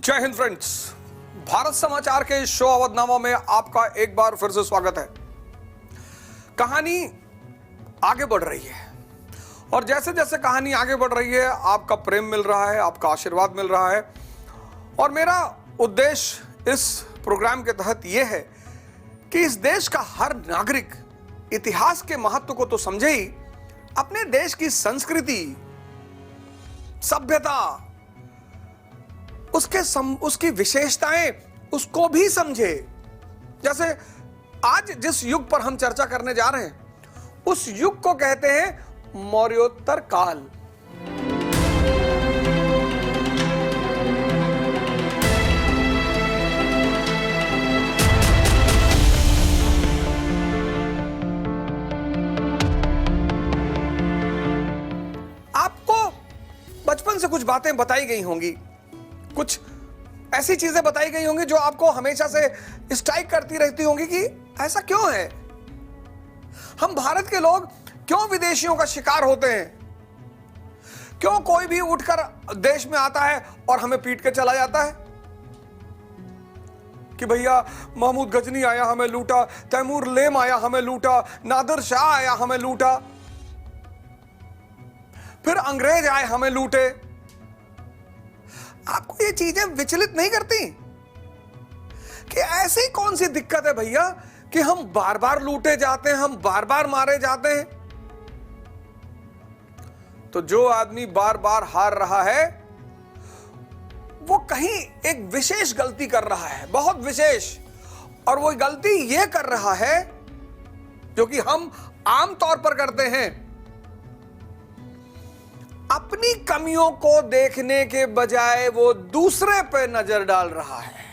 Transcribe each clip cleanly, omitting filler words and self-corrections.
जय हिंद फ्रेंड्स, भारत समाचार के इस शो अवधनामा में आपका एक बार फिर से स्वागत है। कहानी आगे बढ़ रही है और जैसे जैसे कहानी आगे बढ़ रही है आपका प्रेम मिल रहा है, आपका आशीर्वाद मिल रहा है। और मेरा उद्देश्य इस प्रोग्राम के तहत यह है कि इस देश का हर नागरिक इतिहास के महत्व को तो समझे ही, अपने देश की संस्कृति, सभ्यता, उसकी विशेषताएं उसको भी समझे। जैसे आज जिस युग पर हम चर्चा करने जा रहे हैं उस युग को कहते हैं मौर्योत्तर काल। आपको बचपन से कुछ बातें बताई गई होंगी, कुछ ऐसी चीजें बताई गई होंगी जो आपको हमेशा से स्ट्राइक करती रहती होंगी कि ऐसा क्यों है, हम भारत के लोग क्यों विदेशियों का शिकार होते हैं, क्यों कोई भी उठकर देश में आता है और हमें पीट के चला जाता है कि भैया महमूद गजनी आया हमें लूटा, तैमूर लेम आया हमें लूटा, नादिर शाह आया हमें लूटा, फिर अंग्रेज आए हमें लूटे। आपको ये चीजें विचलित नहीं करती कि ऐसी कौन सी दिक्कत है भैया कि हम बार बार लूटे जाते हैं, हम बार बार मारे जाते हैं। तो जो आदमी बार बार हार रहा है वो कहीं एक विशेष गलती कर रहा है, बहुत विशेष। और वो गलती ये कर रहा है जो कि हम आम तौर पर करते हैं, अपनी कमियों को देखने के बजाय वो दूसरे पे नजर डाल रहा है।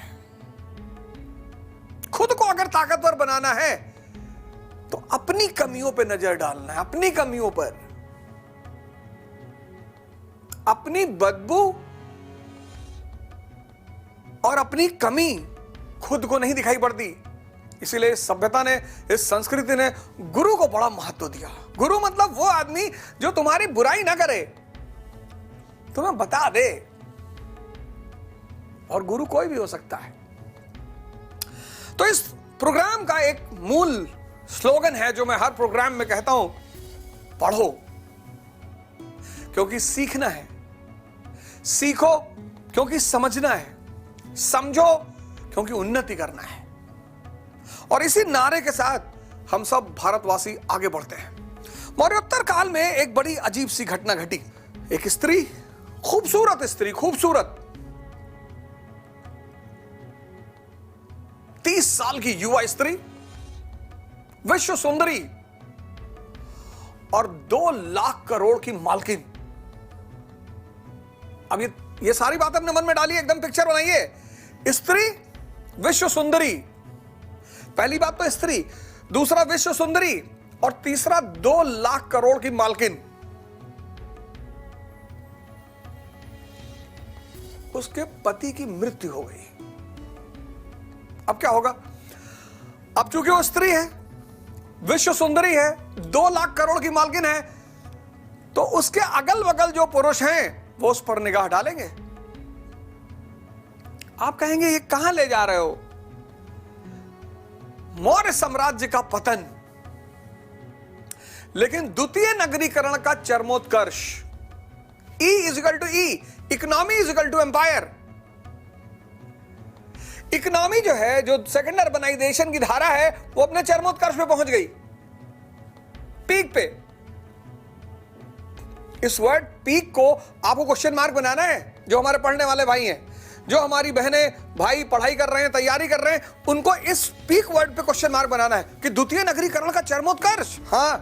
खुद को अगर ताकतवर बनाना है तो अपनी कमियों पे नजर डालना है, अपनी कमियों पर। अपनी बदबू और अपनी कमी खुद को नहीं दिखाई पड़ती। इसीलिए इस सभ्यता ने, इस संस्कृति ने गुरु को बड़ा महत्व दिया। गुरु मतलब वो आदमी जो तुम्हारी बुराई ना करे, तुम्हें बता दे। और गुरु कोई भी हो सकता है। तो इस प्रोग्राम का एक मूल स्लोगन है जो मैं हर प्रोग्राम में कहता हूं, पढ़ो क्योंकि सीखना है, सीखो क्योंकि समझना है, समझो क्योंकि उन्नति करना है। और इसी नारे के साथ हम सब भारतवासी आगे बढ़ते हैं। मौर्योत्तर काल में एक बड़ी अजीब सी घटना घटी। एक स्त्री, खूबसूरत स्त्री, खूबसूरत 30 साल की युवा स्त्री, विश्व सुंदरी और 2 लाख करोड़ की मालकिन। अब ये सारी बात अपने मन में डालिए, एकदम पिक्चर बनाइए। स्त्री, विश्व सुंदरी, पहली बात तो स्त्री, दूसरा विश्व सुंदरी और तीसरा 2 लाख करोड़ की मालकिन। उसके पति की मृत्यु हो गई। अब क्या होगा? अब चूंकि वो स्त्री है, विश्व सुंदरी है, 2 लाख करोड़ की मालकिन है, तो उसके अगल बगल जो पुरुष हैं वो उस पर निगाह डालेंगे। आप कहेंगे ये कहां ले जा रहे हो? मौर्य साम्राज्य का पतन, लेकिन द्वितीय नगरीकरण का चरमोत्कर्ष। E is equal to E, economy is equal to empire. Economy जो है, जो सेकेंड अर्बनाइजेशन की धारा है, वो अपने चरमोत्कर्ष पे पहुंच गई, पीक पे। इस वर्ड पीक को आपको क्वेश्चन मार्क बनाना है। जो हमारे पढ़ने वाले भाई हैं, जो हमारी बहनें भाई पढ़ाई कर रहे हैं, तैयारी कर रहे हैं, उनको इस पीक वर्ड पे क्वेश्चन मार्क बनाना है कि द्वितीय नगरीकरण का चरमोत्कर्ष। हां,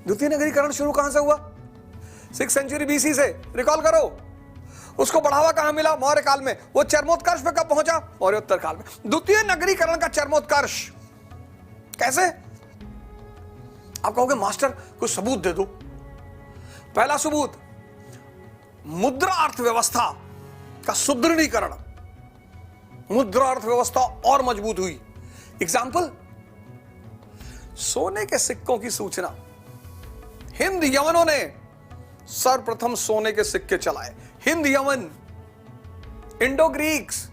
द्वितीय नगरीकरण शुरू कहां से हुआ? 6th सेंचुरी BC से। रिकॉल करो, उसको बढ़ावा कहां मिला? मौर्य काल में। वो चरमोत्कर्ष पे कब पहुंचा? मौर्योत्तर काल में। द्वितीय नगरीकरण का चरमोत्कर्ष कैसे? आप कहोगे मास्टर कुछ सबूत दे दो। पहला सबूत, मुद्रा अर्थव्यवस्था का सुदृढ़ीकरण। मुद्रा अर्थव्यवस्था और मजबूत हुई। एग्जाम्पल, सोने के सिक्कों की सूचना। हिंद यवनों ने सर्वप्रथम सोने के सिक्के चलाए। हिंद यवन इंडो ग्रीक्स।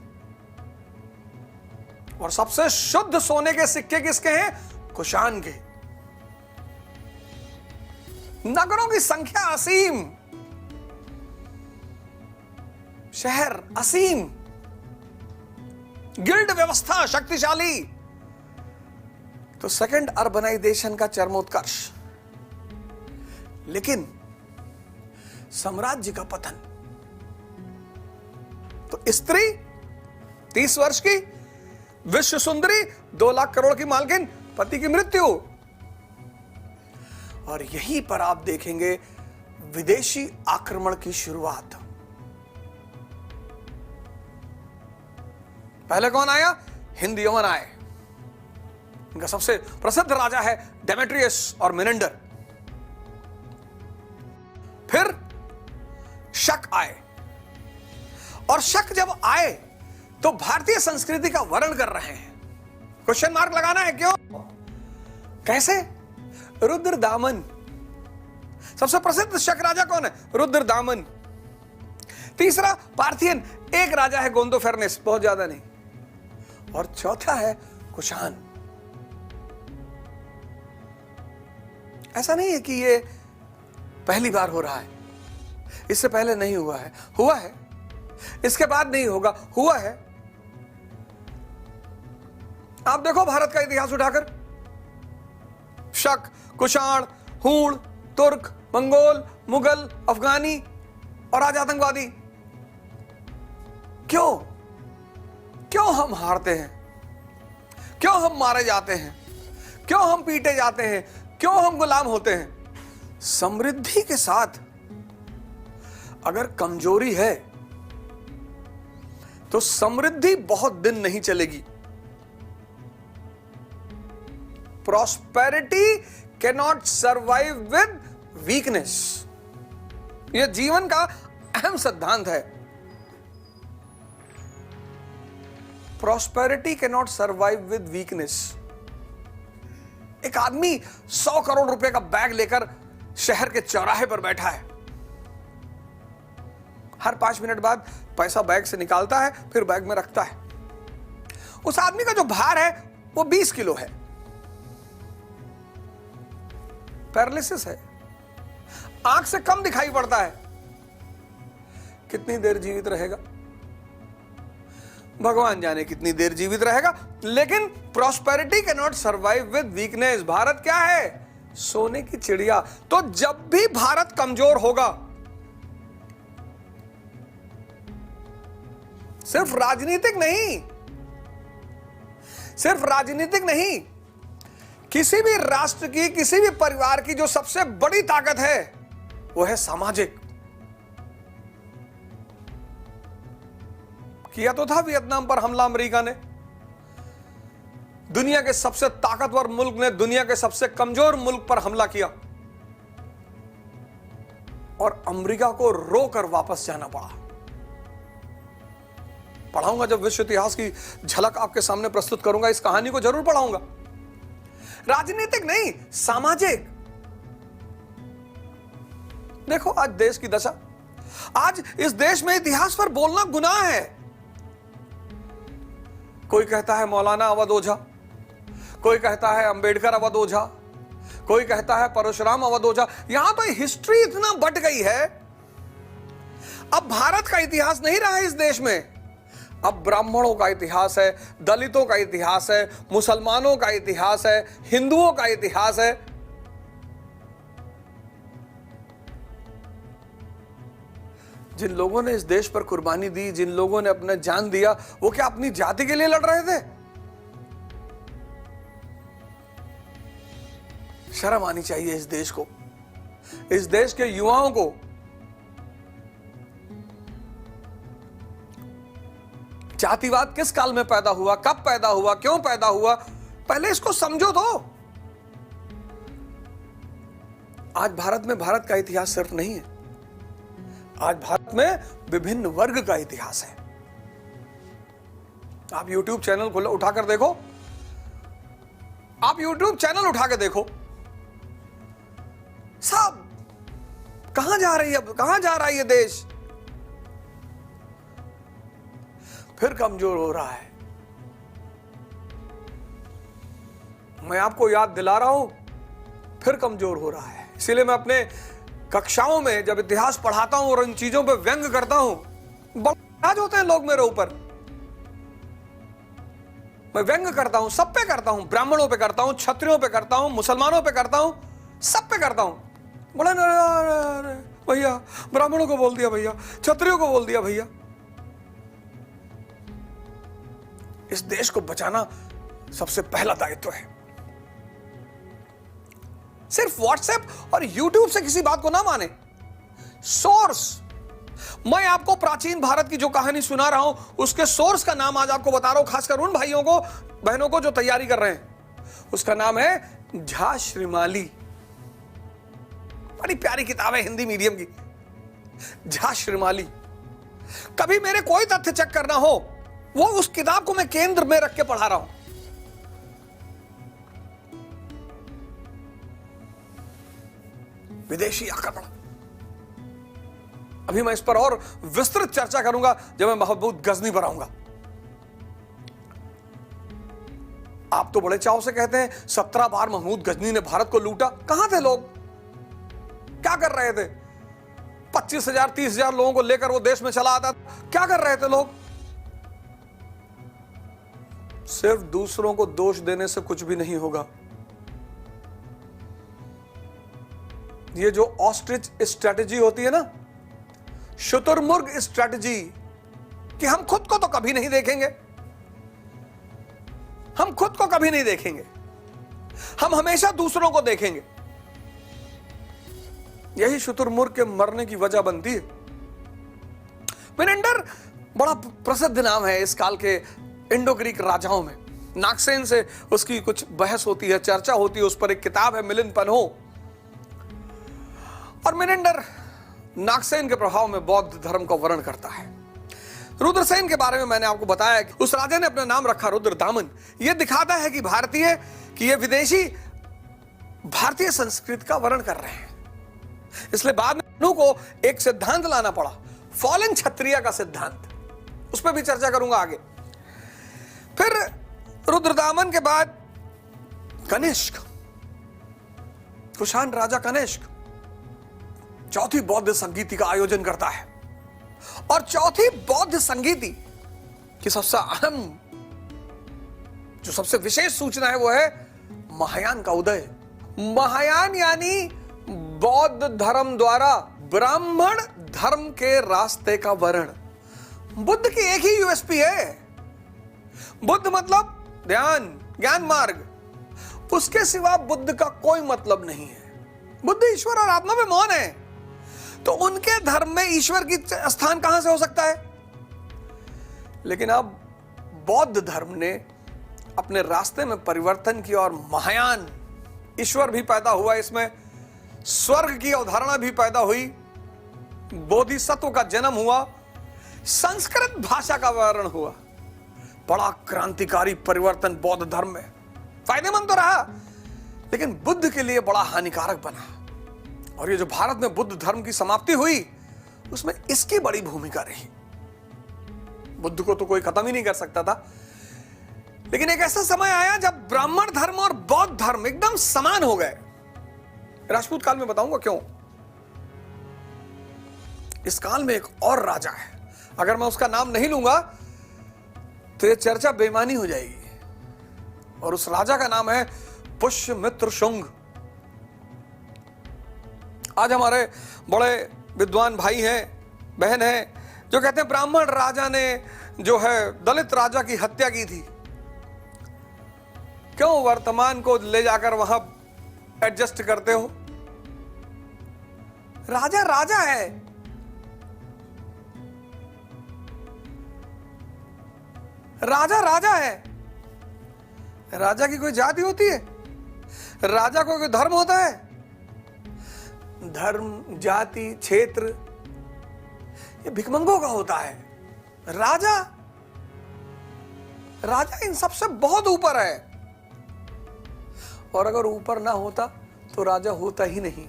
और सबसे शुद्ध सोने के सिक्के किसके हैं? कुषाण के। नगरों की संख्या असीम, शहर असीम, गिल्ड व्यवस्था शक्तिशाली। तो सेकंड अर्बनाइजेशन का चरमोत्कर्ष। लेकिन साम्राज्य का पतन। तो स्त्री 30 वर्ष की, विश्व सुंदरी 2 लाख करोड़ की मालकिन, पति की मृत्यु। और यहीं पर आप देखेंगे विदेशी आक्रमण की शुरुआत। पहले कौन आया? हिंद यमन आए। इनका सबसे प्रसिद्ध राजा है डेमेट्रियस और मिनेंडर। फिर शक आए, और शक जब आए तो भारतीय संस्कृति का वर्णन कर रहे हैं। क्वेश्चन मार्क लगाना है, क्यों, कैसे? रुद्रदामन। सबसे प्रसिद्ध शक राजा कौन है? रुद्रदामन। तीसरा पार्थियन, एक राजा है गोंदोफेरनेस, बहुत ज्यादा नहीं। और चौथा है कुषाण। ऐसा नहीं है कि ये पहली बार हो रहा है, इससे पहले नहीं हुआ है, हुआ है, इसके बाद नहीं होगा, हुआ है। आप देखो भारत का इतिहास उठाकर, शक, कुषाण, हूण, तुर्क, मंगोल, मुगल, अफगानी और आज आतंकवादी। क्यों क्यों हम हारते हैं? क्यों हम मारे जाते हैं? क्यों हम पीटे जाते हैं? क्यों हम गुलाम होते हैं? समृद्धि के साथ अगर कमजोरी है तो समृद्धि बहुत दिन नहीं चलेगी। Prosperity cannot survive with weakness. यह जीवन का अहम सिद्धांत है। Prosperity cannot survive with weakness. एक आदमी 100 करोड़ रुपए का बैग लेकर शहर के चौराहे पर बैठा है। हर 5 मिनट बाद पैसा बैग से निकालता है, फिर बैग में रखता है। उस आदमी का जो भार है वो 20 किलो है। पैरालिसिस है, आंख से कम दिखाई पड़ता है। कितनी देर जीवित रहेगा भगवान जाने, कितनी देर जीवित रहेगा। लेकिन prosperity can not survive with weakness. Bharat क्या है? सोने की चिड़िया। तो जब भी भारत कमजोर होगा, सिर्फ राजनीतिक नहीं, सिर्फ राजनीतिक नहीं, किसी भी राष्ट्र की, किसी भी परिवार की जो सबसे बड़ी ताकत है वो है सामाजिक। किया तो था वियतनाम पर हमला अमेरिका ने। दुनिया के सबसे ताकतवर मुल्क ने दुनिया के सबसे कमजोर मुल्क पर हमला किया और अमेरिका को रोकर वापस जाना पड़ा। पढ़ाऊंगा जब विश्व इतिहास की झलक आपके सामने प्रस्तुत करूंगा, इस कहानी को जरूर पढ़ाऊंगा। राजनीतिक नहीं, सामाजिक। देखो आज देश की दशा। आज इस देश में इतिहास पर बोलना गुनाह है। कोई कहता है मौलाना अवध ओझा, कोई कहता है अंबेडकर अवध ओझा, कोई कहता है परशुराम अवध ओझा। यहां तो हिस्ट्री इतना बट गई है, अब भारत का इतिहास नहीं रहा है इस देश में। अब ब्राह्मणों का इतिहास है, दलितों का इतिहास है, मुसलमानों का इतिहास है, हिंदुओं का इतिहास है। जिन लोगों ने इस देश पर कुर्बानी दी, जिन लोगों ने अपना जान दिया, वो क्या अपनी जाति के लिए लड़ रहे थे? शर्म आनी चाहिए इस देश को, इस देश के युवाओं को। जातिवाद किस काल में पैदा हुआ, कब पैदा हुआ, क्यों पैदा हुआ, पहले इसको समझो तो। आज भारत में भारत का इतिहास सिर्फ नहीं है, आज भारत में विभिन्न वर्ग का इतिहास है। आप YouTube चैनल खोलो, उठाकर देखो, आप YouTube चैनल उठा के देखो, सब कहां जा रही है, कहां जा रहा है ये देश? फिर कमजोर हो रहा है। मैं आपको याद दिला रहा हूं, फिर कमजोर हो रहा है। इसीलिए मैं अपने कक्षाओं में जब इतिहास पढ़ाता हूं और इन चीजों पे व्यंग करता हूं, बड़े नाराज होते हैं लोग मेरे ऊपर। मैं व्यंग करता हूं, सब पे करता हूं, ब्राह्मणों पे करता हूं, क्षत्रियों पे करता हूं, मुसलमानों पे करता हूं, सब पे करता हूं। बड़ा भैया ब्राह्मणों को बोल दिया, भैया क्षत्रियों को बोल दिया। भैया इस देश को बचाना सबसे पहला दायित्व है। सिर्फ व्हाट्सएप और यूट्यूब से किसी बात को ना माने। सोर्स, मैं आपको प्राचीन भारत की जो कहानी सुना रहा हूं उसके सोर्स का नाम आज आपको बता रहा हूं, खासकर उन भाइयों को बहनों को जो तैयारी कर रहे हैं। उसका नाम है झा श्रीमाली। बड़ी प्यारी किताब है हिंदी मीडियम की, झा श्रीमाली। कभी मेरे कोई तथ्य चेक करना हो, वो उस किताब को मैं केंद्र में रख के पढ़ा रहा हूं। विदेशी आक्रमण, अभी मैं इस पर और विस्तृत चर्चा करूंगा जब मैं महबूब गजनी पर आऊंगा। आप तो बड़े चाव से कहते हैं 17 बार महमूद गजनी ने भारत को लूटा। कहां थे लोग, क्या कर रहे थे? 25,000 30,000 लोगों को लेकर वो देश में चला आता, क्या कर रहे थे लोग? सिर्फ दूसरों को दोष देने से कुछ भी नहीं होगा। ये जो ऑस्ट्रिच स्ट्रेटेजी होती है ना, शुतुरमुर्ग स्ट्रेटेजी, कि हम खुद को तो कभी नहीं देखेंगे, हम खुद को कभी नहीं देखेंगे, हम हमेशा दूसरों को देखेंगे। यही शुतुरमुर्ग के मरने की वजह बनती है। मिनेंडर बड़ा प्रसिद्ध नाम है इस काल के इंडो ग्रीक राजाओं में। नागसेन से उसकी कुछ बहस होती है, चर्चा होती है, उस पर एक किताब है मिलिंद पन्हो। और मिनेंडर नागसेन के प्रभाव में बौद्ध धर्म का वर्णन करता है। रुद्रसेन के बारे में मैंने आपको बताया कि उस राजा ने अपना नाम रखा रुद्रदामन। यह दिखाता है कि ये विदेशी भारतीय संस्कृति का वर्णन कर रहे हैं। इसलिए बाद में पन्हो को एक सिद्धांत लाना पड़ा, फॉलन क्षत्रिय का सिद्धांत। उस पर भी चर्चा करूंगा आगे। फिर रुद्रदामन के बाद कनिष्क, कुषाण राजा कनिष्क चौथी बौद्ध संगीति का आयोजन करता है। और चौथी बौद्ध संगीति की सबसे अहम, जो सबसे विशेष सूचना है वो है महायान का उदय। महायान यानी बौद्ध धर्म द्वारा ब्राह्मण धर्म के रास्ते का वर्ण। बुद्ध की एक ही यूएसपी है, बुद्ध मतलब ध्यान, ज्ञान मार्ग। उसके सिवा बुद्ध का कोई मतलब नहीं है। बुद्ध ईश्वर और आत्मा में मौन है, तो उनके धर्म में ईश्वर की स्थान कहां से हो सकता है? लेकिन अब बौद्ध धर्म ने अपने रास्ते में परिवर्तन किया और महायान, ईश्वर भी पैदा हुआ, इसमें स्वर्ग की अवधारणा भी पैदा हुई, बोधिसत्व का जन्म हुआ, संस्कृत भाषा का वर्णन हुआ। बड़ा क्रांतिकारी परिवर्तन बौद्ध धर्म में। फायदेमंद तो रहा, लेकिन बुद्ध के लिए बड़ा हानिकारक बना। और ये जो भारत में बुद्ध धर्म की समाप्ति हुई, उसमें इसकी बड़ी भूमिका रही। बुद्ध को तो कोई खत्म ही नहीं कर सकता था, लेकिन एक ऐसा समय आया जब ब्राह्मण धर्म और बौद्ध धर्म एकदम समान हो गए। राजपूत काल में बताऊंगा क्यों। इस काल में एक और राजा है, अगर मैं उसका नाम नहीं लूंगा तो ये चर्चा बेईमानी हो जाएगी। और उस राजा का नाम है पुष्यमित्र शुंग। आज हमारे बड़े विद्वान भाई हैं, बहन हैं, जो कहते हैं ब्राह्मण राजा ने जो है दलित राजा की हत्या की थी। क्यों वर्तमान को ले जाकर वहां एडजस्ट करते हो? राजा राजा है। राजा राजा है। राजा की कोई जाति होती है? राजा को कोई धर्म होता है? धर्म, जाति, क्षेत्र ये भिखमंगों का होता है। राजा राजा इन सबसे बहुत ऊपर है। और अगर ऊपर ना होता तो राजा होता ही नहीं।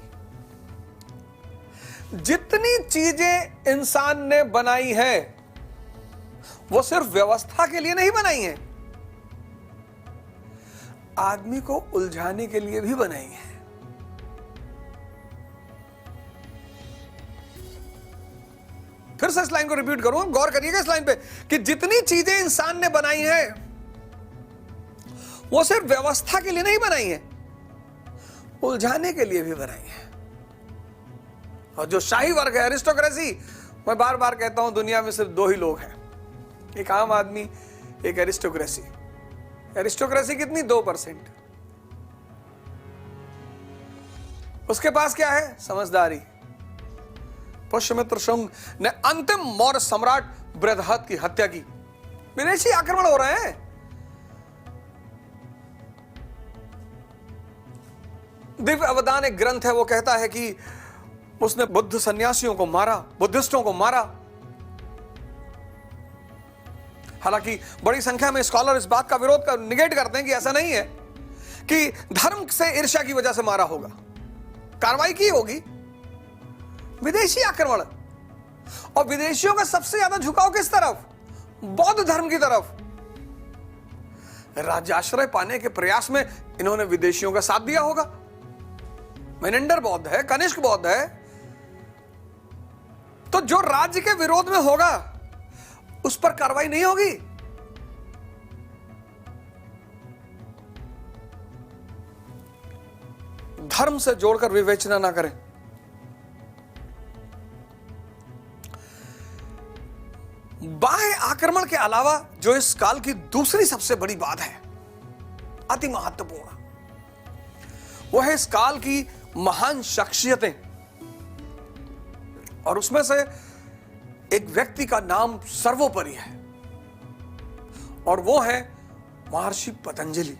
जितनी चीजें इंसान ने बनाई है वो सिर्फ व्यवस्था के लिए नहीं बनाई है, आदमी को उलझाने के लिए भी बनाई है। फिर से इस लाइन को रिपीट करूंगा, गौर करिएगा इस लाइन पे कि जितनी चीजें इंसान ने बनाई है वो सिर्फ व्यवस्था के लिए नहीं बनाई है, उलझाने के लिए भी बनाई है। और जो शाही वर्ग है, एरिस्टोक्रेसी, मैं बार बार कहता हूं दुनिया में सिर्फ दो ही लोग हैं, एक आम आदमी, एक एरिस्टोक्रेसी। एरिस्टोक्रेसी कितनी? 2%। उसके पास क्या है? समझदारी। पुष्यमित्र शुंग ने अंतिम मौर्य सम्राट बृहद्रथ की हत्या की। विदेशी आक्रमण हो रहे हैं, दिव्य अवदान एक ग्रंथ है, वो कहता है कि उसने बुद्ध सन्यासियों को मारा, बुद्धिस्टों को मारा। हालांकि बड़ी संख्या में स्कॉलर इस बात का विरोध कर निगेट करते हैं कि ऐसा नहीं है कि धर्म से ईर्ष्या की वजह से मारा होगा, कार्रवाई की होगी। विदेशी आक्रमण, और विदेशियों का सबसे ज्यादा झुकाव किस तरफ? बौद्ध धर्म की तरफ। राज्याश्रय पाने के प्रयास में इन्होंने विदेशियों का साथ दिया होगा। मेनेंडर बौद्ध है, कनिष्क बौद्ध है, तो जो राज्य के विरोध में होगा उस पर कार्रवाई नहीं होगी। धर्म से जोड़कर विवेचना ना करें। बाह्य आक्रमण के अलावा जो इस काल की दूसरी सबसे बड़ी बात है, अति महत्वपूर्ण, वो है इस काल की महान शख्सियतें, और उसमें से एक व्यक्ति का नाम सर्वोपरि है, और वो है महर्षि पतंजलि।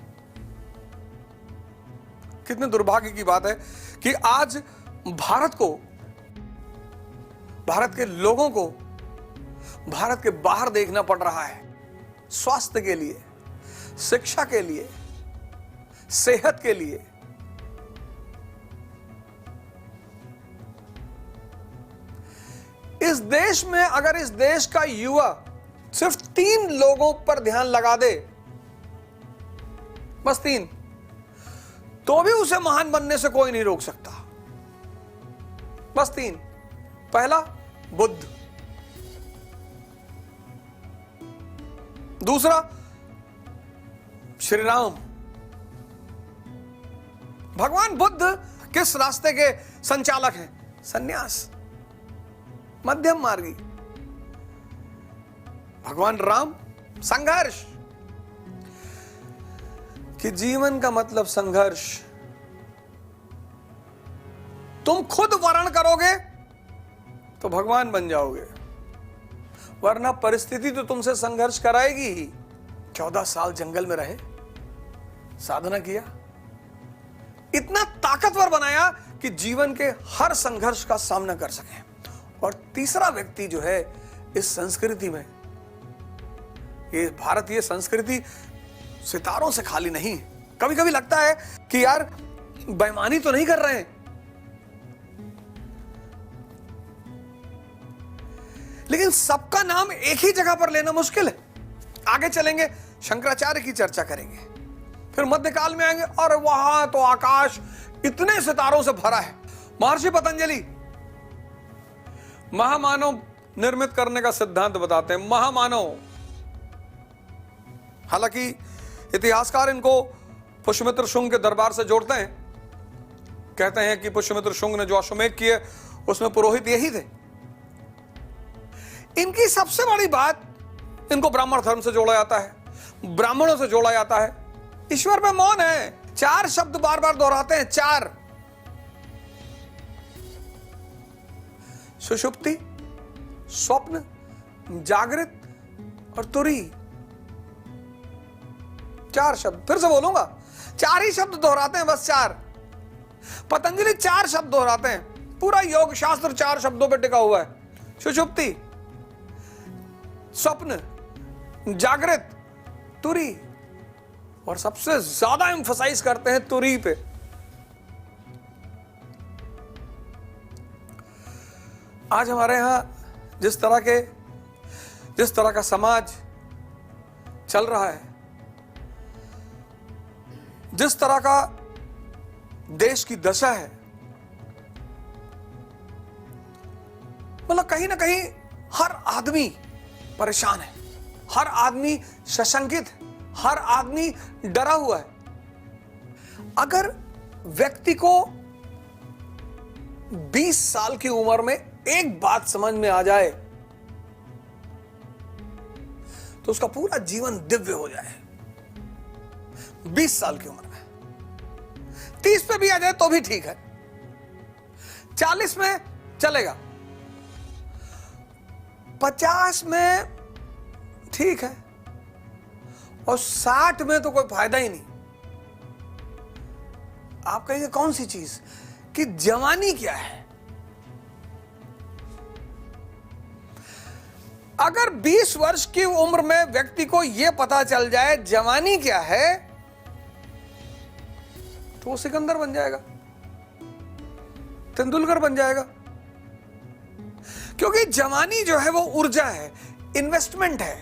कितने दुर्भाग्य की बात है कि आज भारत को, भारत के लोगों को भारत के बाहर देखना पड़ रहा है, स्वास्थ्य के लिए, शिक्षा के लिए, सेहत के लिए। इस देश में अगर इस देश का युवा सिर्फ 3 लोगों पर ध्यान लगा दे, बस 3, तो भी उसे महान बनने से कोई नहीं रोक सकता। बस 3। पहला, बुद्ध। दूसरा, श्री राम। भगवान बुद्ध किस रास्ते के संचालक हैं? सन्यास, मध्यम मार्गी। भगवान राम, संघर्ष, कि जीवन का मतलब संघर्ष। तुम खुद वर्ण करोगे तो भगवान बन जाओगे, वरना परिस्थिति तो तुमसे संघर्ष कराएगी ही। 14 साल जंगल में रहे, साधना किया, इतना ताकतवर बनाया कि जीवन के हर संघर्ष का सामना कर सके। और तीसरा व्यक्ति जो है इस संस्कृति में, ये भारतीय संस्कृति सितारों से खाली नहीं। कभी कभी लगता है कि यार बेईमानी तो नहीं कर रहे हैं, लेकिन सबका नाम एक ही जगह पर लेना मुश्किल है। आगे चलेंगे, शंकराचार्य की चर्चा करेंगे, फिर मध्यकाल में आएंगे, और वहां तो आकाश इतने सितारों से भरा है। महर्षि पतंजलि महामानव निर्मित करने का सिद्धांत बताते हैं, महामानव। हालांकि इतिहासकार इनको पुष्यमित्र शुंग के दरबार से जोड़ते हैं, कहते हैं कि पुष्यमित्र शुंग ने जो अश्वमेध किए उसमें पुरोहित यही थे। इनकी सबसे बड़ी बात, इनको ब्राह्मण धर्म से जोड़ा जाता है, ब्राह्मणों से जोड़ा जाता है। ईश्वर पे मौन है। 4 शब्द बार बार दोहराते हैं, 4। सुषुप्ति, स्वप्न, जागृत और तुरी। 4 शब्द, फिर से बोलूंगा, 4 ही शब्द दोहराते हैं, बस 4। पतंजलि 4 शब्द दोहराते हैं। पूरा योग शास्त्र 4 शब्दों पे टिका हुआ है। सुषुप्ति, स्वप्न, जागृत, तुरी, और सबसे ज्यादा एम्फसाइज करते हैं तुरी पे। आज हमारे यहां जिस तरह के जिस तरह का समाज चल रहा है, जिस तरह का देश की दशा है, मतलब कहीं ना कहीं हर आदमी परेशान है, हर आदमी सशंकित, हर आदमी डरा हुआ है। अगर व्यक्ति को 20 साल की उम्र में एक बात समझ में आ जाए तो उसका पूरा जीवन दिव्य हो जाए। 20 साल की उम्र में, 30 पे भी आ जाए तो भी ठीक है, 40 में चलेगा, 50 में ठीक है, और 60 में तो कोई फायदा ही नहीं। आप कहेंगे कौन सी चीज, कि जवानी क्या है। अगर 20 वर्ष की उम्र में व्यक्ति को यह पता चल जाए जवानी क्या है, तो वो सिकंदर बन जाएगा, तेंदुलकर बन जाएगा। क्योंकि जवानी जो है वो ऊर्जा है, इन्वेस्टमेंट है।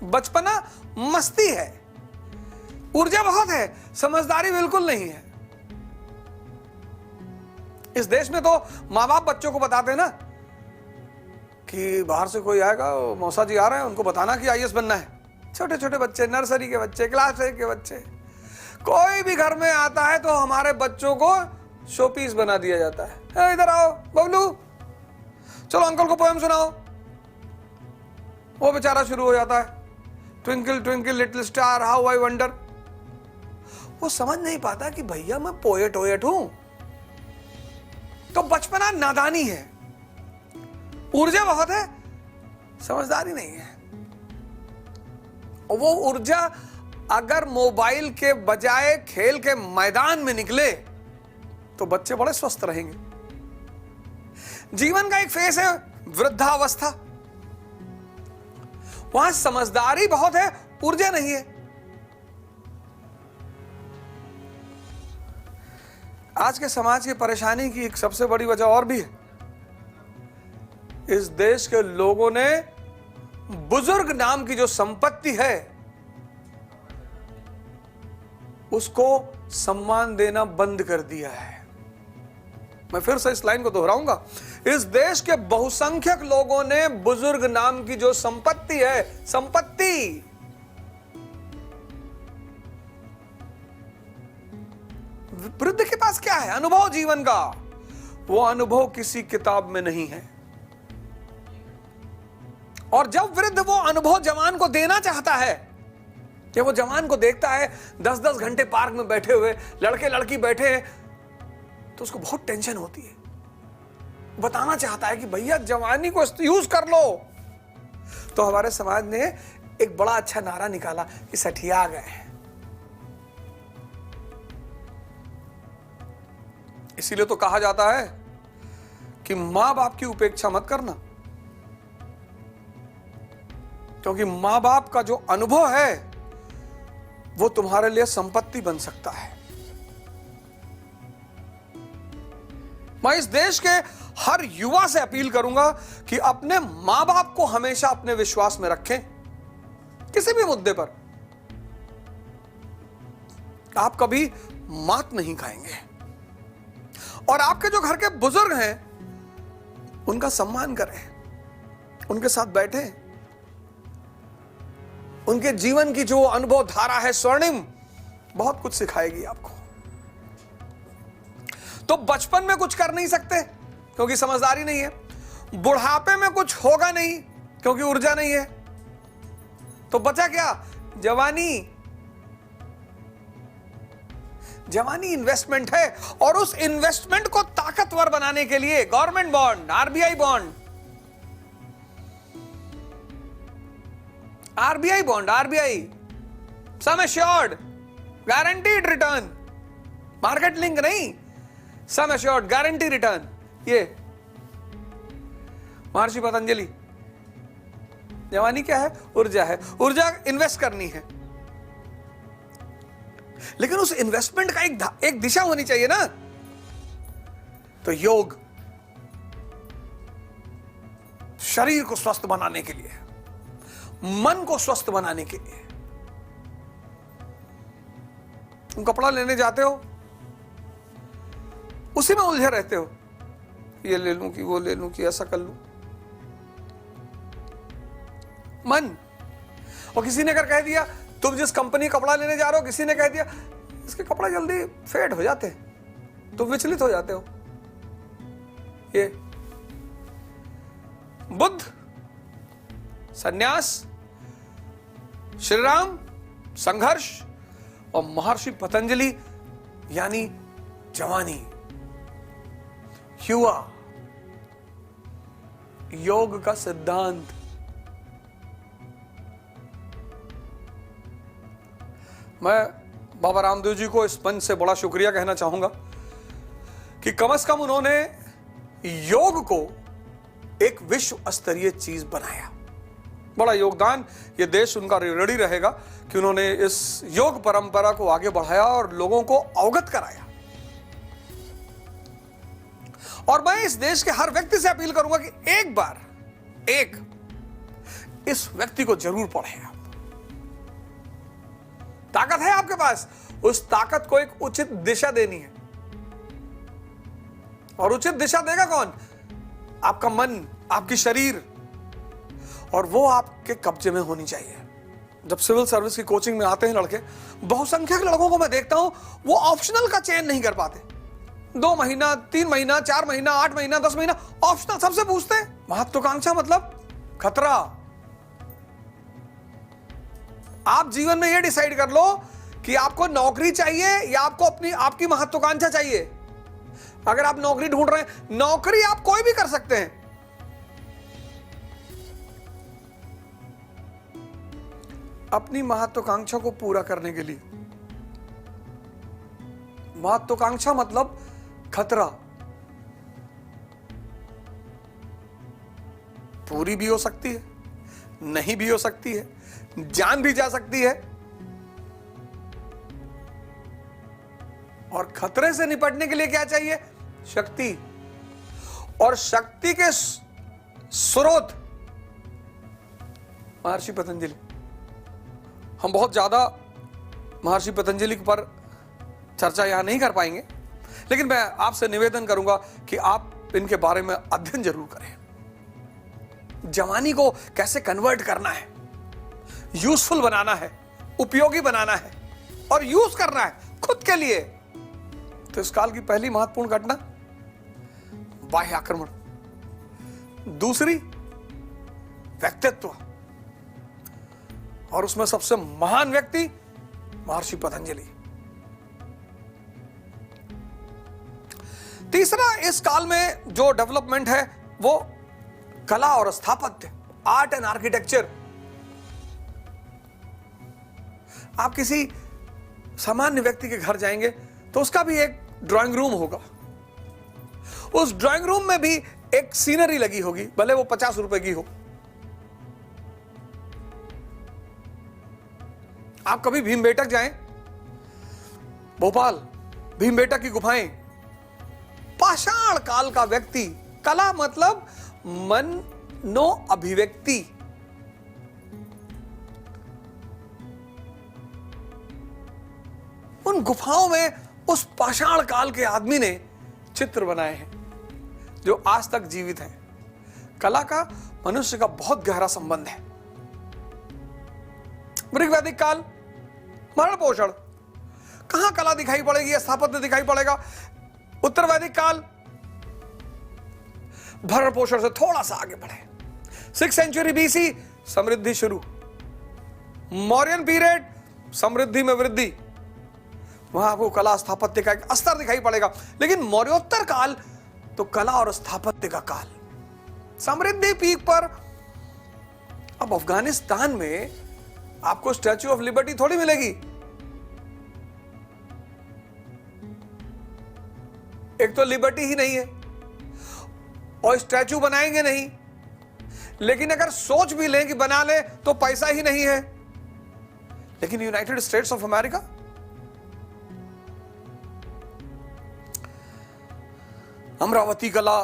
बचपना मस्ती है, ऊर्जा बहुत है, समझदारी बिल्कुल नहीं है। इस देश में तो मां बाप बच्चों को बताते हैं ना कि बाहर से कोई आएगा, मौसा जी आ रहे हैं, उनको बताना कि आईएएस बनना है। छोटे छोटे बच्चे, नर्सरी के बच्चे, क्लास 1 के बच्चे, कोई भी घर में आता है तो हमारे बच्चों को शो पीस बना दिया जाता है। इधर आओ बबलू, चलो अंकल को पोएम सुनाओ। वो बेचारा शुरू हो जाता है, twinkle twinkle little star how I wonder. वो समझ नहीं पाता कि भैया मैं पोएट वोएट हूं। तो बचपना नादानी है, ऊर्जा बहुत है, समझदारी नहीं है। और वो ऊर्जा अगर मोबाइल के बजाय खेल के मैदान में निकले तो बच्चे बड़े स्वस्थ रहेंगे। जीवन का एक फेस है वृद्धावस्था, वहां समझदारी बहुत है, ऊर्जा नहीं है। आज के समाज की परेशानी की एक सबसे बड़ी वजह और भी है। इस देश के लोगों ने बुजुर्ग नाम की जो संपत्ति है उसको सम्मान देना बंद कर दिया है। मैं फिर से इस लाइन को दोहराऊंगा, इस देश के बहुसंख्यक लोगों ने बुजुर्ग नाम की जो संपत्ति है, संपत्ति, वृद्ध के पास क्या है? अनुभव जीवन का। वो अनुभव किसी किताब में नहीं है। और जब वृद्ध वो अनुभव जवान को देना चाहता है, कि वो जवान को देखता है 10-10 घंटे पार्क में बैठे हुए, लड़के लड़की बैठे हैं, तो उसको बहुत टेंशन होती है। बताना चाहता है कि भैया जवानी को यूज कर लो। तो हमारे समाज ने एक बड़ा अच्छा नारा निकाला कि सठिया गए हैं। इसीलिए तो कहा जाता है कि मां बाप की उपेक्षा मत करना, क्योंकि मां बाप का जो अनुभव है वो तुम्हारे लिए संपत्ति बन सकता है। मैं इस देश के हर युवा से अपील करूंगा कि अपने मां बाप को हमेशा अपने विश्वास में रखें। किसी भी मुद्दे पर आप कभी मात नहीं खाएंगे। और आपके जो घर के बुजुर्ग हैं उनका सम्मान करें, उनके साथ बैठें। उनके जीवन की जो अनुभव धारा है स्वर्णिम, बहुत कुछ सिखाएगी आपको। तो बचपन में कुछ कर नहीं सकते क्योंकि समझदारी नहीं है, बुढ़ापे में कुछ होगा नहीं क्योंकि ऊर्जा नहीं है, तो बचा क्या? जवानी। जवानी इन्वेस्टमेंट है, और उस इन्वेस्टमेंट को ताकतवर बनाने के लिए government bond, RBI bond, RBI bond, RBI sum assured guaranteed return, market link नहीं, सम एश्योर्ड गारंटी रिटर्न। ये महर्षि पतंजलि। जवानी क्या है? ऊर्जा है। ऊर्जा इन्वेस्ट करनी है, लेकिन उस इन्वेस्टमेंट का एक दिशा होनी चाहिए ना। तो योग, शरीर को स्वस्थ बनाने के लिए, मन को स्वस्थ बनाने के लिए। तुम कपड़ा लेने जाते हो, उसी में उलझे रहते हो, ये ले लूं कि वो ले लूं कि ऐसा कर लूं। मन। और किसी ने अगर कह दिया, तुम जिस कंपनी कपड़ा लेने जा रहे हो, किसी ने कह दिया इसके कपड़े जल्दी फेड हो जाते हैं, तुम विचलित हो जाते हो। ये बुद्ध, सन्यास, श्री राम, संघर्ष, और महर्षि पतंजलि यानी जवानी, युवा, योग का सिद्धांत। मैं बाबा रामदेव जी को इस मंच से बड़ा शुक्रिया कहना चाहूंगा कि कम से कम उन्होंने योग को एक विश्व स्तरीय चीज बनाया। बड़ा योगदान, ये देश उनका ऋणी रहेगा कि उन्होंने इस योग परंपरा को आगे बढ़ाया और लोगों को अवगत कराया। और मैं इस देश के हर व्यक्ति से अपील करूंगा कि एक बार इस व्यक्ति को जरूर पढ़ें। आप ताकत है आपके पास, उस ताकत को एक उचित दिशा देनी है। और उचित दिशा देगा कौन? आपका मन, आपकी शरीर, और वो आपके कब्जे में होनी चाहिए। जब सिविल सर्विस की कोचिंग में आते हैं लड़के, बहुसंख्यक लड़कों को मैं देखता हूं, वो ऑप्शनल का चयन नहीं कर पाते। 2 महीना, 3 महीना, 4 महीना, 8 महीना, 10 महीना ऑप्शनल सबसे पूछते हैं। महत्वाकांक्षा मतलब खतरा। आप जीवन में यह डिसाइड कर लो कि आपको नौकरी चाहिए या आपकी महत्वाकांक्षा चाहिए। अगर आप नौकरी ढूंढ रहे हैं, नौकरी आप कोई भी कर सकते हैं। अपनी महत्वाकांक्षा को पूरा करने के लिए, महत्वाकांक्षा मतलब खतरा, पूरी भी हो सकती है, नहीं भी हो सकती है, जान भी जा सकती है। और खतरे से निपटने के लिए क्या चाहिए? शक्ति। और शक्ति के स्रोत महर्षि पतंजलि। हम बहुत ज्यादा महर्षि पतंजलि पर चर्चा यहां नहीं कर पाएंगे, लेकिन मैं आपसे निवेदन करूंगा कि आप इनके बारे में अध्ययन जरूर करें। जवानी को कैसे कन्वर्ट करना है, यूजफुल बनाना है, उपयोगी बनाना है और यूज करना है खुद के लिए। तो इस काल की पहली महत्वपूर्ण घटना बाह्य आक्रमण, दूसरी व्यक्तित्व, और उसमें सबसे महान व्यक्ति महर्षि पतंजलि। तीसरा इस काल में जो डेवलपमेंट है वो कला और स्थापत्य, आर्ट एंड आर्किटेक्चर। आप किसी सामान्य व्यक्ति के घर जाएंगे तो उसका भी एक ड्राइंग रूम होगा। उस ड्राइंग रूम में भी एक सीनरी लगी होगी, भले वो 50 रुपए की हो। आप कभी भीमबेटक जाएं, भोपाल, भीमबेटक की गुफाएं, पाषाण काल का व्यक्ति, कला मतलब मनो अभिव्यक्ति। उन गुफाओं में उस पाषाण काल के आदमी ने चित्र बनाए हैं जो आज तक जीवित हैं। कला का मनुष्य का बहुत गहरा संबंध है। ऋग्वैदिक काल, मरण पोषण, कहां कला दिखाई पड़ेगी या स्थापत्य दिखाई पड़ेगा? उत्तर वैदिक काल, भरण पोषण से थोड़ा सा आगे बढ़े। 6th सेंचुरी बीसी, समृद्धि शुरू। मौर्यन पीरियड, समृद्धि में वृद्धि। वहां आपको कला स्थापत्य का एक स्तर दिखाई पड़ेगा। लेकिन मौर्योत्तर काल तो कला और स्थापत्य का काल, समृद्धि पीक पर। अब अफगानिस्तान में आपको स्टैच्यू ऑफ लिबर्टी थोड़ी मिलेगी। एक तो लिबर्टी ही नहीं है और स्टैच्यू बनाएंगे नहीं। लेकिन अगर सोच भी लें कि बना ले तो पैसा ही नहीं है। लेकिन United states of America, Amravati कला,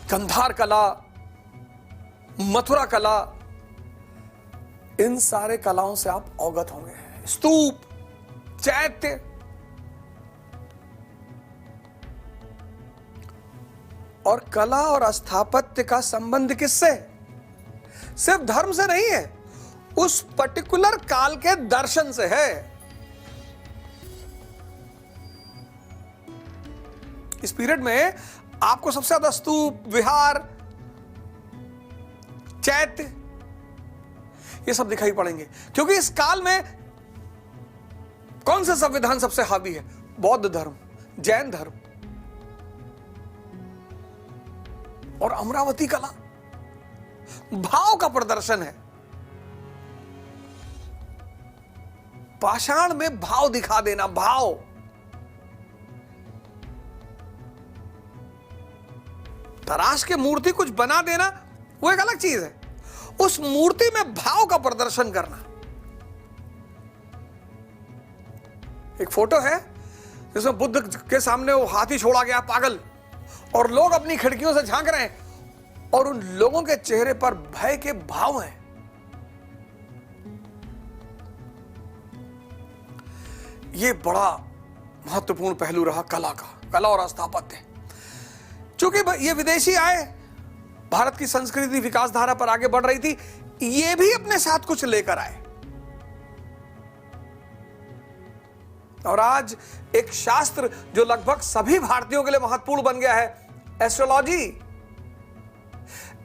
कंधार कला, मथुरा कला, इन सारे कलाओं से आप अवगत होंगे। स्तूप, चैत्य, और कला और स्थापत्य का संबंध किससे? सिर्फ धर्म से नहीं है, उस पर्टिकुलर काल के दर्शन से है। इस पीरियड में आपको सबसे ज्यादा स्तूप, विहार, चैत्य, ये सब दिखाई पड़ेंगे, क्योंकि इस काल में कौन सा संविधान सबसे हावी है? बौद्ध धर्म, जैन धर्म और अमरावती कला। भाव का प्रदर्शन है, पाषाण में भाव दिखा देना, भाव। तराश के मूर्ति कुछ बना देना वो एक अलग चीज है, उस मूर्ति में भाव का प्रदर्शन करना। एक फोटो है जिसमें बुद्ध के सामने वो हाथी छोड़ा गया पागल, और लोग अपनी खिड़कियों से झांक रहे हैं, और उन लोगों के चेहरे पर भय के भाव हैं। ये बड़ा महत्वपूर्ण पहलू रहा कला का, कला और स्थापत्य। चूंकि ये विदेशी आए, भारत की संस्कृति विकास धारा पर आगे बढ़ रही थी, ये भी अपने साथ कुछ लेकर आए। और आज एक शास्त्र जो लगभग सभी भारतीयों के लिए महत्वपूर्ण बन गया है, एस्ट्रोलॉजी।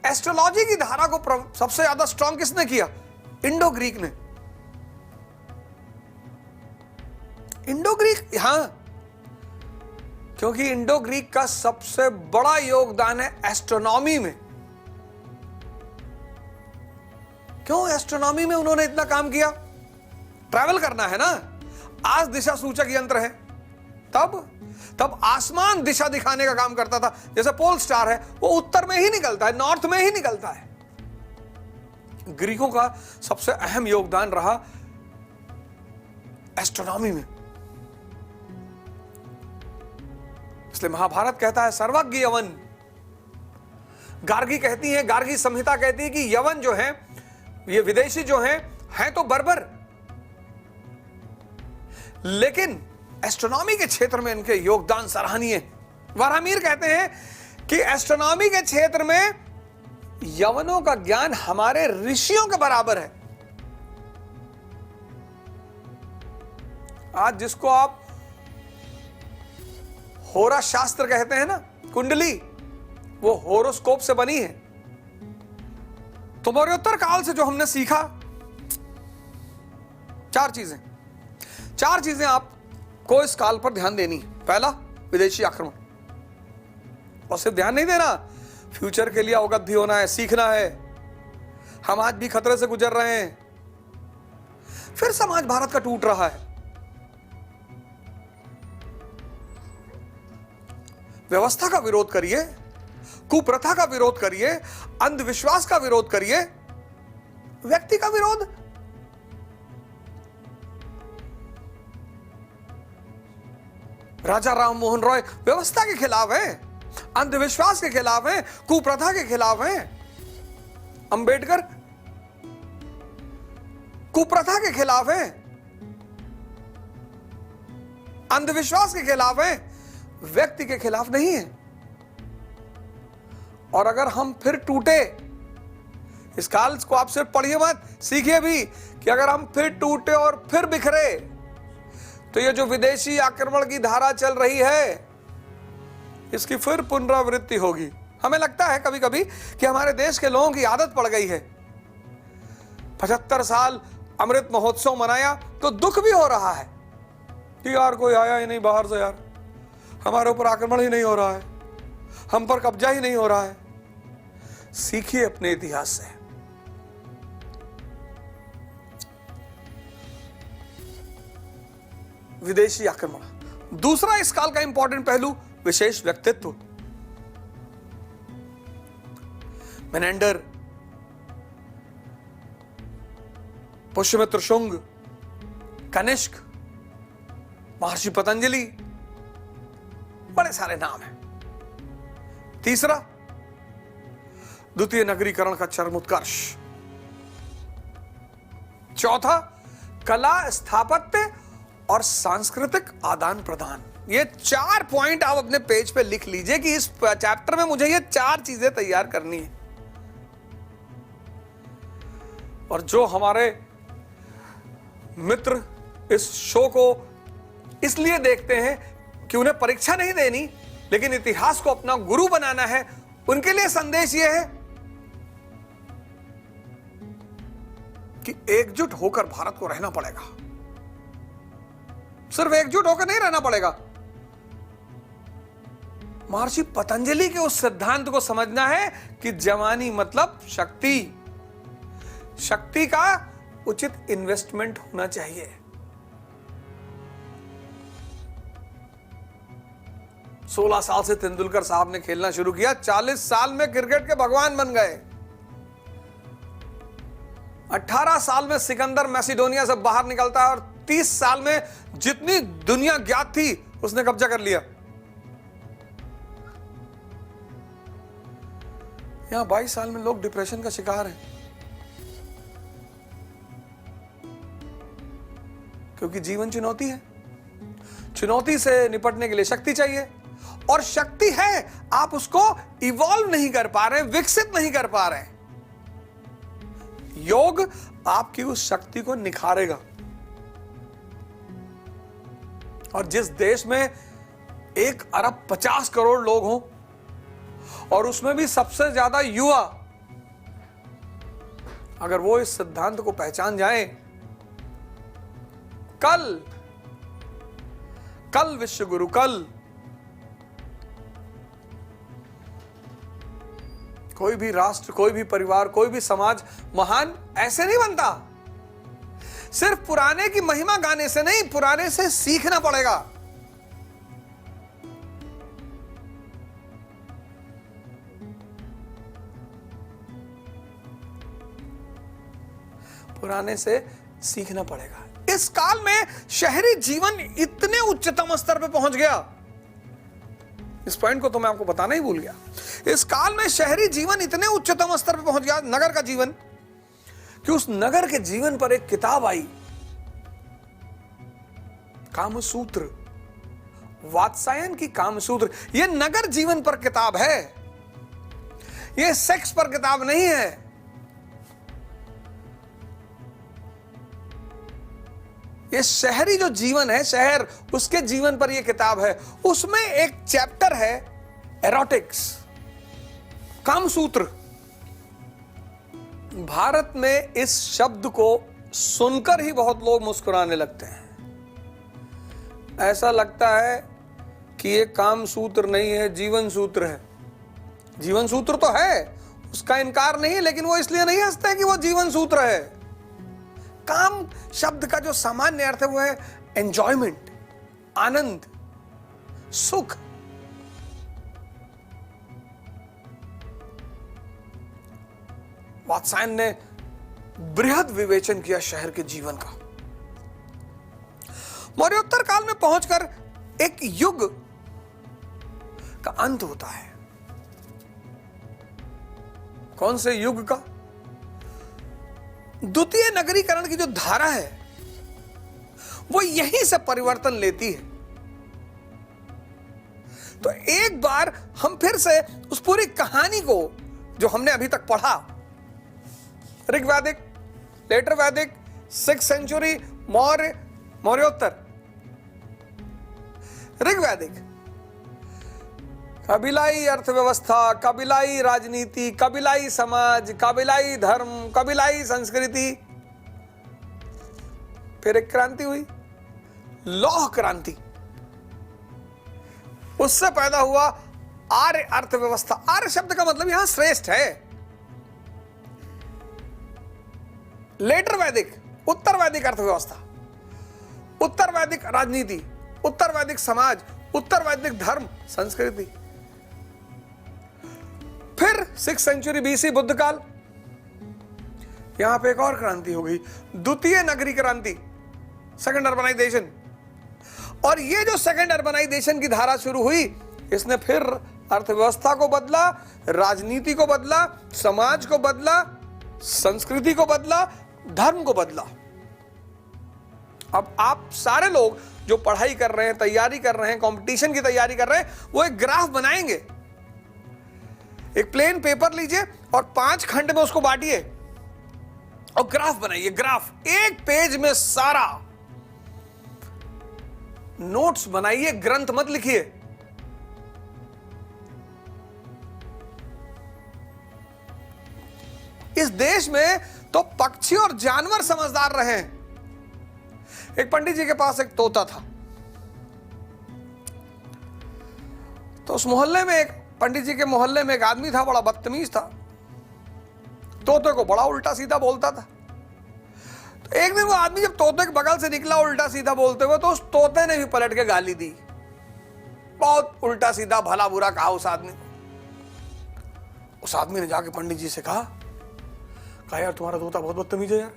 एस्ट्रोलॉजी की धारा को सबसे ज्यादा स्ट्रांग किसने किया? इंडो ग्रीक ने। इंडो ग्रीक, हां, क्योंकि इंडो ग्रीक का सबसे बड़ा योगदान है एस्ट्रोनॉमी में। क्यों एस्ट्रोनॉमी में उन्होंने इतना काम किया? ट्रैवल करना है ना, आज दिशा सूचक यंत्र है, तब आसमान दिशा दिखाने का काम करता था। जैसे पोल स्टार है, वो उत्तर में ही निकलता है, नॉर्थ में ही निकलता है। ग्रीकों का सबसे अहम योगदान रहा एस्ट्रोनॉमी में। इसलिए महाभारत कहता है सर्वज्ञ यवन। गार्गी कहती है, गार्गी संहिता कहती है कि यवन जो है, ये विदेशी जो हैं तो बर्बर, लेकिन एस्ट्रोनॉमी के क्षेत्र में इनके योगदान सराहनीय। वारामीर कहते हैं कि एस्ट्रोनॉमी के क्षेत्र में यवनों का ज्ञान हमारे ऋषियों के बराबर है। आज जिसको आप होरा शास्त्र कहते हैं ना, कुंडली, वो होरोस्कोप से बनी है। तो मौर्योत्तर काल से जो हमने सीखा, चार चीजें आपको इस काल पर ध्यान देनी। पहला, विदेशी आक्रमण, और सिर्फ ध्यान नहीं देना, फ्यूचर के लिए अवगत भी होना है, सीखना है। हम आज भी खतरे से गुजर रहे हैं। फिर समाज भारत का टूट रहा है। व्यवस्था का विरोध करिए, कुप्रथा का विरोध करिए, अंधविश्वास का विरोध करिए, व्यक्ति का विरोध। राजा राम मोहन रॉय व्यवस्था के खिलाफ है, अंधविश्वास के खिलाफ है, कुप्रथा के खिलाफ है। अंबेडकर कुप्रथा के खिलाफ है, अंधविश्वास के खिलाफ है, व्यक्ति के खिलाफ नहीं है। और अगर हम फिर टूटे, इस काल को आप सिर्फ पढ़िए मत, सीखिए भी कि अगर हम फिर टूटे और फिर बिखरे, तो ये जो विदेशी आक्रमण की धारा चल रही है, इसकी फिर पुनरावृत्ति होगी। हमें लगता है कभी कभी कि हमारे देश के लोगों की आदत पड़ गई है। 75 साल अमृत महोत्सव मनाया तो दुख भी हो रहा है कि यार कोई आया ही नहीं बाहर से, यार हमारे ऊपर आक्रमण ही नहीं हो रहा है, हम पर कब्जा ही नहीं हो रहा है। सीखिए अपने इतिहास से। विदेशी आक्रमण। दूसरा इस काल का इंपॉर्टेंट पहलू, विशेष व्यक्तित्व। मेनेंडर, पुष्यमित्र शुंग, कनिष्क, महर्षि पतंजलि, बड़े सारे नाम हैं। तीसरा, द्वितीय नगरीकरण का चरमोत्कर्ष। चौथा, कला, स्थापत्य और सांस्कृतिक आदान प्रदान। ये 4 पॉइंट आप अपने पेज पे लिख लीजिए कि इस चैप्टर में मुझे ये 4 चीजें तैयार करनी है। और जो हमारे मित्र इस शो को इसलिए देखते हैं कि उन्हें परीक्षा नहीं देनी लेकिन इतिहास को अपना गुरु बनाना है, उनके लिए संदेश यह है कि एकजुट होकर भारत को रहना पड़ेगा। सिर्फ एकजुट होकर नहीं रहना पड़ेगा, महर्षि पतंजलि के उस सिद्धांत को समझना है कि जवानी मतलब शक्ति, शक्ति का उचित इन्वेस्टमेंट होना चाहिए। सोलह साल से तेंदुलकर साहब ने खेलना शुरू किया, 40 साल में क्रिकेट के भगवान बन गए। 18 साल में सिकंदर मैसिडोनिया से बाहर निकलता है और 30 साल में जितनी दुनिया ज्ञात थी उसने कब्जा कर लिया। यहां 22 साल में लोग डिप्रेशन का शिकार हैं क्योंकि जीवन चुनौती है। चुनौती से निपटने के लिए शक्ति चाहिए और शक्ति है, आप उसको इवॉल्व नहीं कर पा रहे, विकसित नहीं कर पा रहे। योग आपकी उस शक्ति को निखारेगा। और जिस देश में 1 अरब 50 करोड़ लोग हों और उसमें भी सबसे ज्यादा युवा, अगर वो इस सिद्धांत को पहचान जाएं, कल विश्व गुरु, कल कोई भी राष्ट्र, कोई भी परिवार, कोई भी समाज महान ऐसे नहीं बनता। सिर्फ पुराने की महिमा गाने से नहीं, पुराने से सीखना पड़ेगा। पुराने से सीखना पड़ेगा। इस काल में शहरी जीवन इतने उच्चतम स्तर पे पहुंच गया, इस पॉइंट को तो मैं आपको बताना ही भूल गया। इस काल में शहरी जीवन इतने उच्चतम स्तर पे पहुंच गया, नगर का जीवन, कि उस नगर के जीवन पर एक किताब आई, कामसूत्र, वात्सायन की कामसूत्र। यह नगर जीवन पर किताब है, यह सेक्स पर किताब नहीं है। ये शहरी जो जीवन है, शहर, उसके जीवन पर यह किताब है। उसमें एक चैप्टर है एरोटिक्स, कामसूत्र। भारत में इस शब्द को सुनकर ही बहुत लोग मुस्कुराने लगते हैं। ऐसा लगता है कि ये कामसूत्र नहीं है, जीवन सूत्र है। जीवन सूत्र तो है, उसका इनकार नहीं, लेकिन वो इसलिए नहीं हंसते कि वो जीवन सूत्र है। काम शब्द का जो सामान्य अर्थ है वो है एंजॉयमेंट, आनंद, सुख। वात्सायन ने बृहद विवेचन किया शहर के जीवन का। मौर्योत्तर काल में पहुंचकर एक युग का अंत होता है। कौन से युग का? द्वितीय नगरीकरण की जो धारा है वो यहीं से परिवर्तन लेती है। तो एक बार हम फिर से उस पूरी कहानी को जो हमने अभी तक पढ़ा, ऋग्वैदिक, लेटर वैदिक, 6th सेंचुरी, मौर्य, मौर्योत्तर। ऋग्वैदिक, कबीलाई अर्थव्यवस्था, कबीलाई राजनीति, कबीलाई समाज, कबीलाई धर्म, कबीलाई संस्कृति। फिर एक क्रांति हुई, लौह क्रांति। उससे पैदा हुआ आर्य अर्थव्यवस्था। आर्य शब्द का मतलब यहां श्रेष्ठ है। लेटर वैदिक, उत्तर वैदिक अर्थव्यवस्था, उत्तर वैदिक राजनीति, उत्तर वैदिक समाज, उत्तर वैदिक धर्म, संस्कृति। फिर 6th सेंचुरी BC बुद्ध काल, यहां पे एक और क्रांति हो गई, द्वितीय नगरी क्रांति, सेकंड अर्बनाइजेशन। और ये जो सेकंड अर्बनाइजेशन की धारा शुरू हुई, इसने फिर अर्थव्यवस्था को बदला, राजनीति को बदला, समाज को बदला, संस्कृति को बदला, धर्म को बदला। अब आप सारे लोग जो पढ़ाई कर रहे हैं, तैयारी कर रहे हैं, कंपटीशन की तैयारी कर रहे हैं, वो एक ग्राफ बनाएंगे। एक प्लेन पेपर लीजिए और 5 खंड में उसको बांटिए और ग्राफ बनाइए। ग्राफ एक पेज में सारा नोट्स बनाइए, ग्रंथ मत लिखिए। इस देश में तो पक्षी और जानवर समझदार रहे हैं। एक पंडित जी के पास एक तोता था। तो उस मोहल्ले में, एक पंडित जी के मोहल्ले में एक आदमी था, बड़ा बदतमीज था। तोते को बड़ा उल्टा सीधा बोलता था। तो एक दिन वो आदमी जब तोते के बगल से निकला उल्टा सीधा बोलते हुए, तो उस तोते ने भी पलट के गाली दी। बहुत उल्टा सीधा भला बुरा कहा उस आदमी को। उस आदमी ने जाके पंडित जी से कहा यार तुम्हारा तोता बहुत बदतमीज है यार,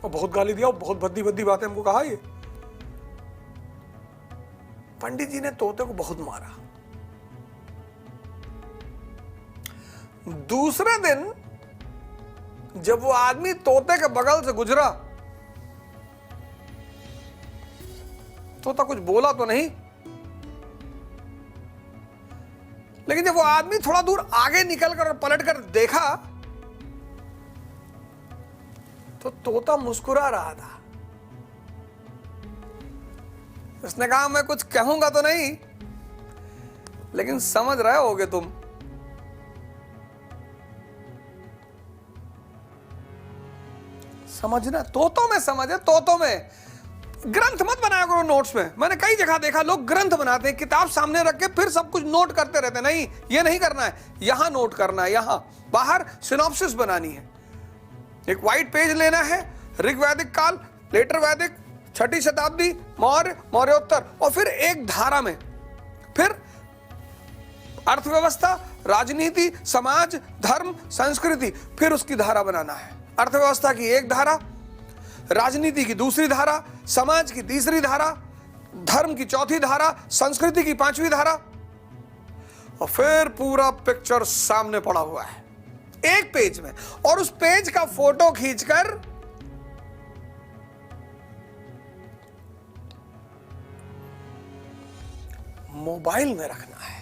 और बहुत गाली दिया, बहुत भद्दी भद्दी बातें हमको कहा। ये पंडित जी ने तोते को बहुत मारा। दूसरे दिन जब वो आदमी तोते के बगल से गुजरा, तोता कुछ बोला तो नहीं, लेकिन जब वो आदमी थोड़ा दूर आगे निकलकर और पलटकर देखा तो तोता मुस्कुरा रहा था। उसने कहा मैं कुछ कहूंगा तो नहीं, लेकिन समझ रहे होगे तुम। समझना, तोतों में समझ है। तोतों में ग्रंथ मत बनाया करो नोट्स में। मैंने कई जगह देखा लोग ग्रंथ बनाते हैं, किताब सामने रख के फिर सब कुछ नोट करते रहते हैं। नहीं, ये नहीं करना है। यहां नोट करना है, यहां बाहर सिनॉप्सिस बनानी है। एक व्हाइट पेज लेना है, ऋग्वैदिक काल, लेटर वैदिक, 6ठी शताब्दी, मौर्य, मौर्योत्तर, और फिर एक धारा में फिर अर्थव्यवस्था, राजनीति, समाज, धर्म, संस्कृति, फिर उसकी धारा बनाना है। अर्थव्यवस्था की एक धारा, राजनीति की दूसरी धारा, समाज की तीसरी धारा, धर्म की चौथी धारा, संस्कृति की 5वीं धारा, और फिर पूरा पिक्चर सामने पड़ा हुआ है एक पेज में। और उस पेज का फोटो खींचकर मोबाइल में रखना है।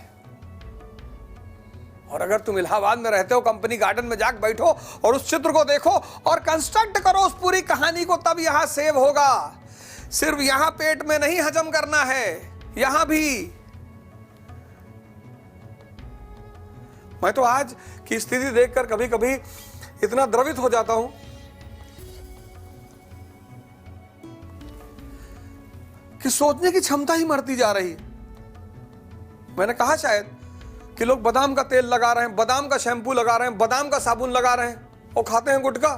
और अगर तुम इलाहाबाद में रहते हो, कंपनी गार्डन में जाकर बैठो और उस चित्र को देखो और कंस्ट्रक्ट करो उस पूरी कहानी को, तब यहां सेव होगा। सिर्फ यहां पेट में नहीं हजम करना है, यहां भी। मैं तो आज की स्थिति देखकर कभी कभी इतना द्रवित हो जाता हूं कि सोचने की क्षमता ही मरती जा रही। मैंने कहा शायद कि लोग बादाम का तेल लगा रहे हैं, बादाम का शैम्पू लगा रहे हैं, बादाम का साबुन लगा रहे हैं और खाते हैं गुटखा।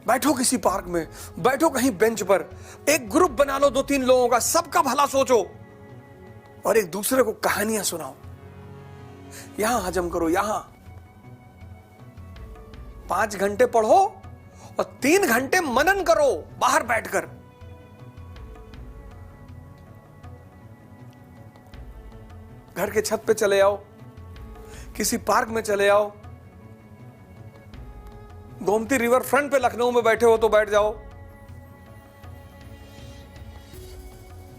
बैठो किसी पार्क में, बैठो कहीं बेंच पर, एक ग्रुप बना लो 2-3 लोगों का, सबका भला सोचो और एक दूसरे को कहानियां सुनाओ। यहां हजम करो, यहां 5 घंटे पढ़ो और 3 घंटे मनन करो बाहर बैठकर। घर के छत पे चले आओ, किसी पार्क में चले आओ, गोमती रिवर फ्रंट पे लखनऊ में बैठे हो तो बैठ जाओ,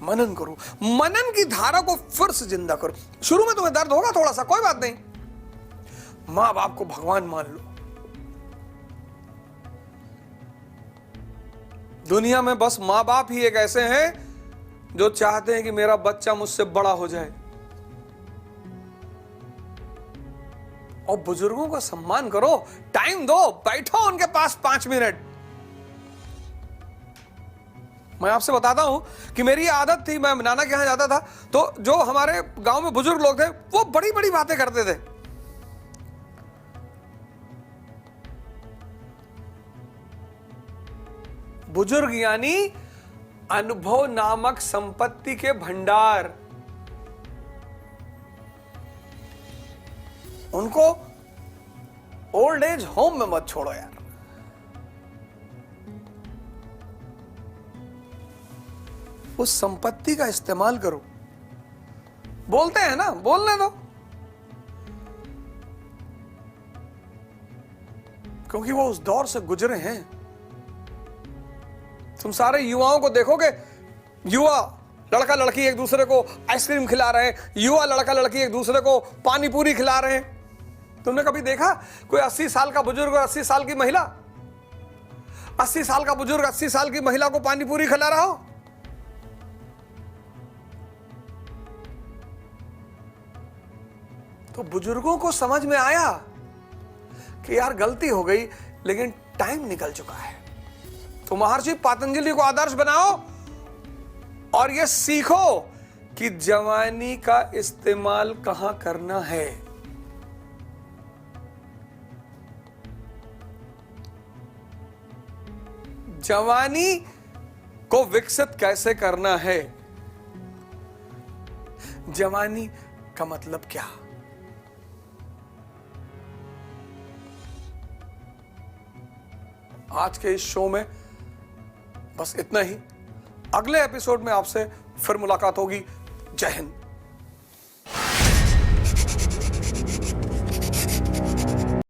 मनन करो। मनन की धारा को फिर से जिंदा करो। शुरू में तुम्हें दर्द होगा थोड़ा सा, कोई बात नहीं, मां बाप को भगवान मान लो। दुनिया में बस मां बाप ही एक ऐसे हैं जो चाहते हैं कि मेरा बच्चा मुझसे बड़ा हो जाए। और बुजुर्गों का सम्मान करो, टाइम दो, बैठो उनके पास 5 मिनट। मैं आपसे बताता हूं कि मेरी आदत थी, मैं नाना के यहां जाता था तो जो हमारे गांव में बुजुर्ग लोग थे वो बड़ी बड़ी बातें करते थे। बुजुर्ग यानी अनुभव नामक संपत्ति के भंडार। उनको ओल्ड एज होम में मत छोड़ो यार। उस संपत्ति का इस्तेमाल करो। बोलते हैं ना, बोलने दो, क्योंकि वो उस दौर से गुजरे हैं। तुम सारे युवाओं को देखोगे, युवा लड़का लड़की एक दूसरे को आइसक्रीम खिला रहे हैं, युवा लड़का लड़की एक दूसरे को पानी पूरी खिला रहे हैं। तुमने कभी देखा कोई 80 साल का बुजुर्ग और 80 साल की महिला, 80 साल का बुजुर्ग 80 साल की महिला को पानी पूरी खिला रहा हो? तो बुजुर्गों को समझ में आया कि यार गलती हो गई, लेकिन टाइम निकल चुका है। तो महर्षि पतंजलि को आदर्श बनाओ और यह सीखो कि जवानी का इस्तेमाल कहां करना है। जवानी को विकसित कैसे करना है, जवानी का मतलब क्या। आज के इस शो में बस इतना ही। अगले एपिसोड में आपसे फिर मुलाकात होगी। जय हिंद।